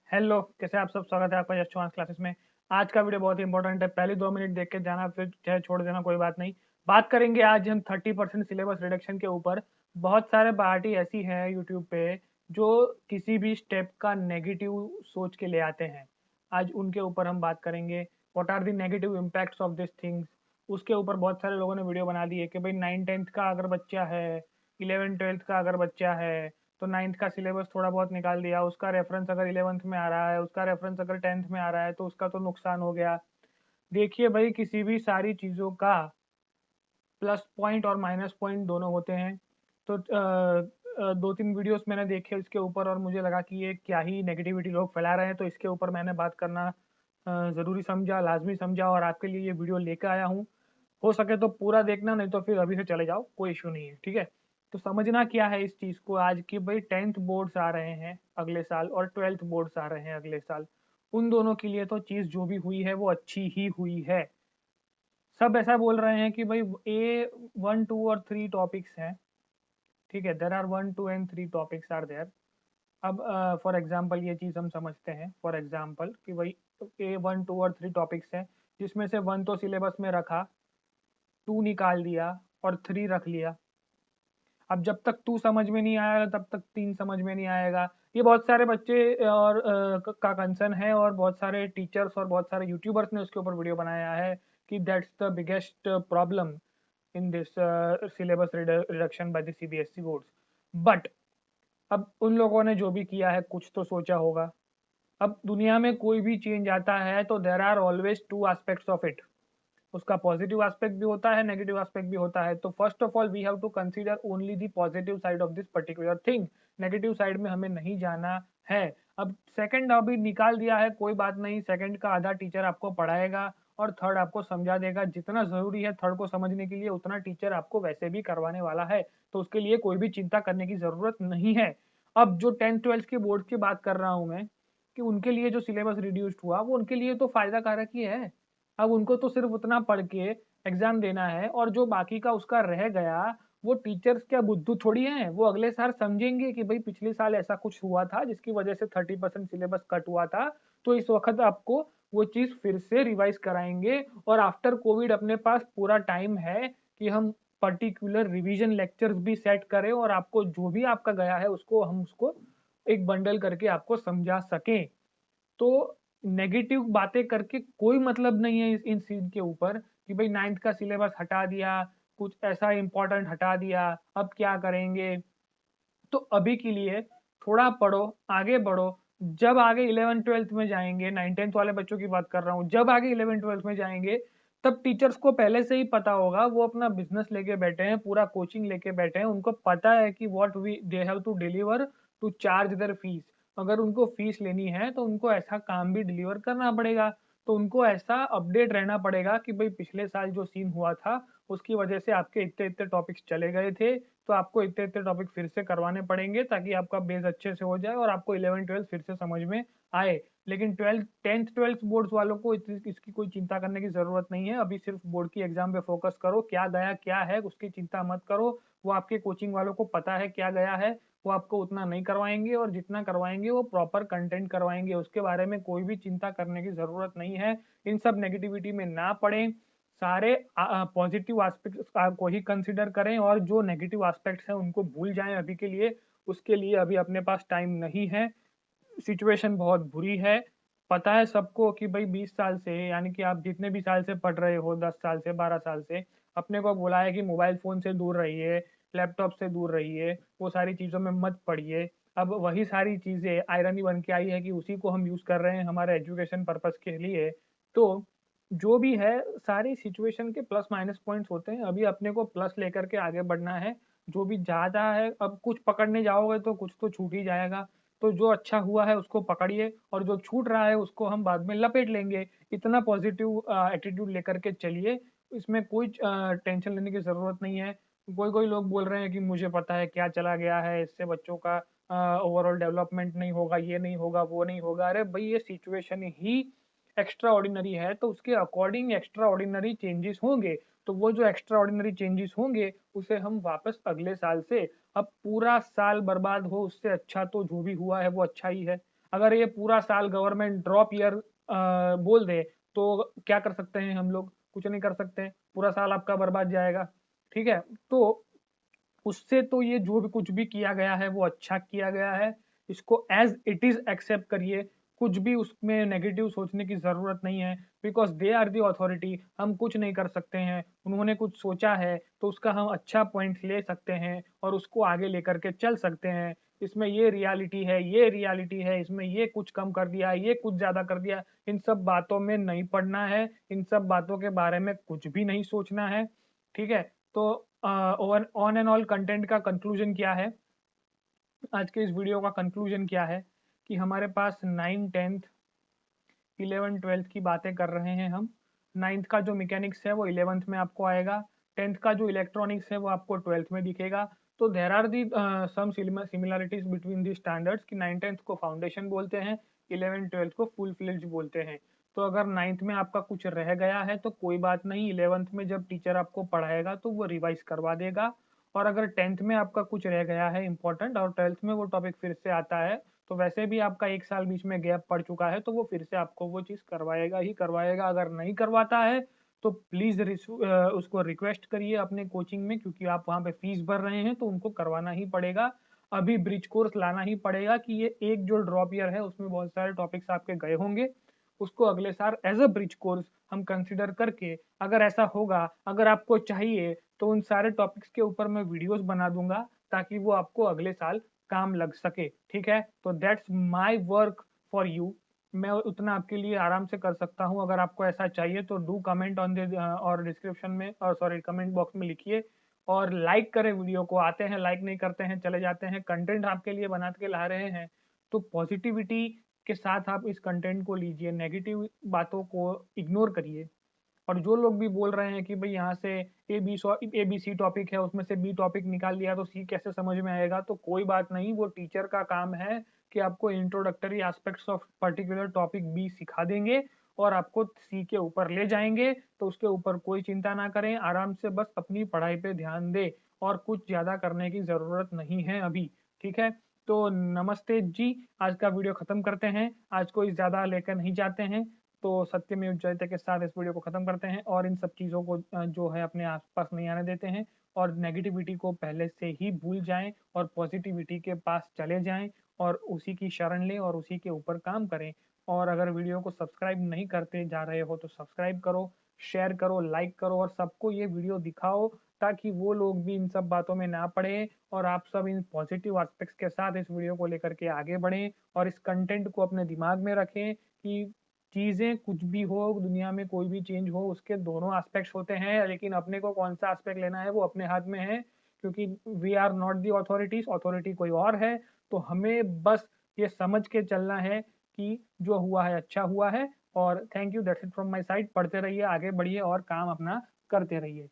Hello, कैसे आप सब? स्वागत है आपका यश चौहान क्लासेस में। आज का वीडियो बहुत ही इंपॉर्टेंट है। पहले 2 मिनट देख के जाना, फिर चाहे छोड़ देना, कोई बात नहीं। बात करेंगे आज हम 30% सिलेबस रिडक्शन के ऊपर। बहुत सारे पार्टी ऐसी हैं यूट्यूब पे जो किसी भी स्टेप का नेगेटिव सोच के ले आते हैं। आज उनके ऊपर हम बात करेंगे। What are the negative impacts of this things. उसके ऊपर बहुत सारे लोगों ने वीडियो बना दी है कि भाई 9th-10th का अगर बच्चा है, 11th-12th का अगर बच्चा है, तो 9th का सिलेबस थोड़ा बहुत निकाल दिया, उसका रेफरेंस अगर 11th में आ रहा है, उसका रेफरेंस अगर 10th में आ रहा है, तो उसका तो नुकसान हो गया। देखिए भाई, किसी भी सारी चीज़ों का प्लस पॉइंट और माइनस पॉइंट दोनों होते हैं। तो 2-3 वीडियोस मैंने देखे इसके ऊपर और मुझे लगा कि ये क्या ही नेगेटिविटी लोग फैला रहे हैं, तो इसके ऊपर मैंने बात करना ज़रूरी समझा, लाजमी समझा और आपके लिए ये वीडियो लेकर आया हूँ। हो सके तो पूरा देखना, नहीं तो फिर अभी से चले जाओ, कोई इशू नहीं है, ठीक है। तो समझना क्या है इस चीज़ को आज की भाई, 10th बोर्ड्स आ रहे हैं अगले साल और 12th बोर्ड्स आ रहे हैं अगले साल। उन दोनों के लिए तो चीज़ जो भी हुई है वो अच्छी ही हुई है। सब ऐसा बोल रहे हैं कि भाई ए 1, 2 और 3 टॉपिक्स हैं, ठीक है। There are 1, 2 and 3 topics are there. अब फॉर एग्जाम्पल ये चीज़ हम समझते हैं, फॉर एग्जाम्पल कि भाई A1, 2 और 3 टॉपिक्स हैं, जिसमें से 1 तो सिलेबस में रखा, 2 निकाल दिया और 3 रख लिया। अब जब तक 2 समझ में नहीं आएगा तब तक 3 समझ में नहीं आएगा। ये बहुत सारे बच्चे और का कंसर्न है, और बहुत सारे टीचर्स और बहुत सारे यूट्यूबर्स ने उसके ऊपर वीडियो बनाया है कि that's the biggest problem in this syllabus reduction by the CBSE boards. But अब उन लोगों ने जो भी किया है कुछ तो सोचा होगा। अब दुनिया में कोई भी चेंज आता है तो there are always 2 aspects of it. उसका पॉजिटिव एस्पेक्ट भी होता है, नेगेटिव एस्पेक्ट भी होता है। तो first of all we have to consider only the positive side of this particular thing. Negative side में हमें नहीं जाना है। अब सेकंड अभी निकाल दिया है, कोई बात नहीं। सेकंड का आधा टीचर आपको पढ़ाएगा और थर्ड आपको समझा देगा। जितना जरूरी है थर्ड को समझने के लिए, उतना टीचर आपको वैसे भी करवाने वाला है, तो उसके लिए कोई भी चिंता करने की जरूरत नहीं है। अब जो 10th-12th के बोर्ड की बात कर रहा हूं मैं, कि उनके लिए जो सिलेबस रिड्यूस्ड हुआ वो उनके लिए तो फायदा कारक ही है। अब उनको तो सिर्फ उतना पढ़ के एग्जाम देना है, और जो बाकी का उसका रह गया, वो टीचर्स क्या बुद्धू थोड़ी हैं। वो अगले साल समझेंगे कि भाई पिछले साल ऐसा कुछ हुआ था जिसकी वजह से 30% सिलेबस कट हुआ था, तो इस वक्त आपको वो चीज फिर से रिवाइज कराएंगे। और आफ्टर कोविड अपने पास पूरा टाइम है कि हम पर्टिकुलर रिवीजन लेक्चर्स भी सेट करें, और आपको जो भी आपका गया है उसको हम उसको एक बंडल करके आपको समझा सकें। तो नेगेटिव बातें करके कोई मतलब नहीं है इन चीज के ऊपर कि भाई 9th का सिलेबस हटा दिया, कुछ ऐसा इंपॉर्टेंट हटा दिया, अब क्या करेंगे। तो अभी के लिए थोड़ा पढ़ो, आगे बढ़ो। जब आगे 11th-12th में जाएंगे, 9th-10th वाले बच्चों की बात कर रहा हूँ, जब आगे 11th-12th में जाएंगे तब टीचर्स को पहले से ही पता होगा। वो अपना बिजनेस लेके बैठे हैं, पूरा कोचिंग लेके बैठे हैं, उनको पता है कि what we they have to deliver to charge their fees. अगर उनको फीस लेनी है तो उनको ऐसा काम भी डिलीवर करना पड़ेगा। तो उनको ऐसा अपडेट रहना पड़ेगा कि भाई पिछले साल जो सीन हुआ था उसकी वजह से आपके इतने इतने टॉपिक्स चले गए थे, तो आपको इतने इतने टॉपिक फिर से करवाने पड़ेंगे ताकि आपका बेस अच्छे से हो जाए और आपको 11th-12th फिर से समझ में आए। लेकिन 10th-12th बोर्ड्स वालों को इसकी कोई चिंता करने की जरूरत नहीं है। अभी सिर्फ बोर्ड की एग्जाम पे फोकस करो, क्या गया क्या है उसकी चिंता मत करो। वो आपके कोचिंग वालों को पता है क्या गया है, वो आपको उतना नहीं करवाएंगे, और जितना करवाएंगे वो प्रॉपर कंटेंट करवाएंगे। उसके बारे में कोई भी चिंता करने की जरूरत नहीं है। इन सब नेगेटिविटी में ना पड़े, सारे पॉजिटिव एस्पेक्ट्स को ही कंसिडर करें, और जो नेगेटिव एस्पेक्ट्स हैं उनको भूल जाएं अभी के लिए। उसके लिए अभी अपने पास टाइम नहीं है। सिचुएशन बहुत बुरी है। पता है सबको कि भाई 20 साल से, यानी कि आप जितने भी साल से पढ़ रहे हो, 10 साल से, 12 साल से, अपने को बोला है कि मोबाइल फोन से दूर रहिए, लैपटॉप से दूर रहिए, वो सारी चीज़ों में मत पढ़िए। अब वही सारी चीज़ें आयरनी बन के आई है कि उसी को हम यूज़ कर रहे हैं हमारे एजुकेशन पर्पस के लिए। तो जो भी है, सारी सिचुएशन के प्लस माइनस पॉइंट्स होते हैं। अभी अपने को प्लस लेकर के आगे बढ़ना है। जो भी ज़्यादा है, अब कुछ पकड़ने जाओगे तो कुछ तो छूट ही जाएगा। तो जो अच्छा हुआ है उसको पकड़िए, और जो छूट रहा है उसको हम बाद में लपेट लेंगे। इतना पॉजिटिव एटीट्यूड लेकर के चलिए। इसमें कोई टेंशन लेने की जरूरत नहीं है। कोई कोई लोग बोल रहे हैं कि मुझे पता है क्या चला गया है, इससे बच्चों का ओवरऑल डेवलपमेंट नहीं होगा, ये नहीं होगा, वो नहीं होगा। अरे भाई, ये सिचुएशन ही एक्स्ट्रा ऑर्डिनरी है, तो उसके अकॉर्डिंग एक्स्ट्रा ऑर्डिनरी चेंजेस होंगे। तो वो जो एक्स्ट्रा ऑर्डिनरी चेंजेस होंगे उसे हम वापस अगले साल से, अब पूरा साल बर्बाद हो उससे अच्छा तो जो भी हुआ है वो अच्छा ही है। अगर ये पूरा साल गवर्नमेंट ड्रॉप ईयर बोल दे तो क्या कर सकते हैं हम लोग? कुछ नहीं कर सकते, पूरा साल आपका बर्बाद जाएगा। ठीक है, तो उससे तो ये जो भी कुछ भी किया गया है वो अच्छा किया गया है, इसको एज इट इज एक्सेप्ट करिए, कुछ भी उसमें नेगेटिव सोचने की जरूरत नहीं है, because they are the authority, हम कुछ नहीं कर सकते हैं, उन्होंने कुछ सोचा है तो उसका हम अच्छा पॉइंट ले सकते हैं और उसको आगे लेकर के चल सकते हैं। इसमें ये रियलिटी है, ये रियलिटी है, इसमें ये कुछ कम कर दिया, ये कुछ ज्यादा कर दिया, इन सब बातों में नहीं पड़ना है, इन सब बातों के बारे में कुछ भी नहीं सोचना है। ठीक है, तो ऑन एंड ऑल कंटेंट का कंक्लूजन क्या है, आज के इस वीडियो का कंक्लूजन क्या है कि हमारे पास 9, 10, 11, 12 की बातें कर रहे हैं हम। 9th का जो मैकेनिक्स है वो 11th में आपको आएगा, 10th का जो इलेक्ट्रॉनिक्स है वो आपको 12th में दिखेगा। तो there are the some similarities between the standards कि 9, 10th को फाउंडेशन बोलते हैं, 11, 12 को फुल फ्लेज्ड बोलते हैं। तो अगर 9th में आपका कुछ रह गया है तो कोई बात नहीं, 11th में जब टीचर आपको पढ़ाएगा तो वो रिवाइज करवा देगा। और अगर 10th में आपका कुछ रह गया है इंपॉर्टेंट और 12th में वो टॉपिक फिर से आता है, तो वैसे भी आपका 1 साल बीच में गैप पड़ चुका है, तो वो फिर से आपको वो चीज करवाएगा ही करवाएगा। अगर नहीं करवाता है तो प्लीज उसको रिक्वेस्ट करिए अपने कोचिंग में, क्योंकि आप वहाँ पे फीस भर रहे हैं तो उनको करवाना ही पड़ेगा। अभी ब्रिज कोर्स लाना ही पड़ेगा कि ये एक जो ड्रॉप ईयर है उसमें बहुत सारे टॉपिक्स आपके गए होंगे, उसको अगले साल एज अ ब्रिज कोर्स हम कंसिडर करके, अगर ऐसा होगा, अगर आपको चाहिए तो उन सारे टॉपिक्स के ऊपर मैं वीडियोस बना दूंगा ताकि वो आपको अगले साल काम लग सके। ठीक है, तो that's my work for you, मैं उतना आपके लिए आराम से कर सकता हूँ। अगर आपको ऐसा चाहिए तो डू कमेंट ऑन द और डिस्क्रिप्शन में और सॉरी कमेंट बॉक्स में लिखिए और लाइक करें वीडियो को। आते हैं लाइक नहीं करते हैं चले जाते हैं, कंटेंट आपके लिए बना के ला रहे हैं तो पॉजिटिविटी के साथ आप इस कंटेंट को लीजिए, नेगेटिव बातों को इग्नोर करिए। और जो लोग भी बोल रहे हैं कि भाई यहाँ से ABC टॉपिक है उसमें से बी टॉपिक निकाल लिया तो सी कैसे समझ में आएगा, तो कोई बात नहीं, वो टीचर का काम है कि आपको introductory aspects of particular topic बी सिखा देंगे और आपको सी के ऊपर ले जाएंगे। तो उसके ऊपर कोई चिंता ना करें, आराम से बस अपनी पढ़ाई पे ध्यान दे और कुछ ज्यादा करने की जरूरत नहीं है अभी। ठीक है, तो नमस्ते जी, आज का वीडियो खत्म करते हैं, आज कोई ज्यादा लेकर नहीं जाते हैं। तो सत्यमेव जयते के साथ इस वीडियो को खत्म करते हैं और इन सब चीजों को जो है अपने आसपास नहीं आने देते हैं और नेगेटिविटी को पहले से ही भूल जाएं और पॉजिटिविटी के पास चले जाएं और उसी की शरण लें और उसी के ऊपर काम करें। और अगर वीडियो को सब्सक्राइब नहीं करते जा रहे हो तो सब्सक्राइब करो, शेयर करो, लाइक करो और सबको ये वीडियो दिखाओ ताकि वो लोग भी इन सब बातों में ना पड़े और आप सब इन पॉजिटिव एस्पेक्ट्स के साथ इस वीडियो को लेकर के आगे बढ़ें और इस कंटेंट को अपने दिमाग में रखें कि चीजें कुछ भी हो दुनिया में, कोई भी चेंज हो, उसके दोनों एस्पेक्ट्स होते हैं, लेकिन अपने को कौन सा एस्पेक्ट लेना है वो अपने हाथ में है, क्योंकि we are not the authorities, authority कोई और है। तो हमें बस ये समझ के चलना है कि जो हुआ है अच्छा हुआ है। और thank you, that's it from my side. पढ़ते रहिए, आगे बढ़िए और काम अपना करते रहिए।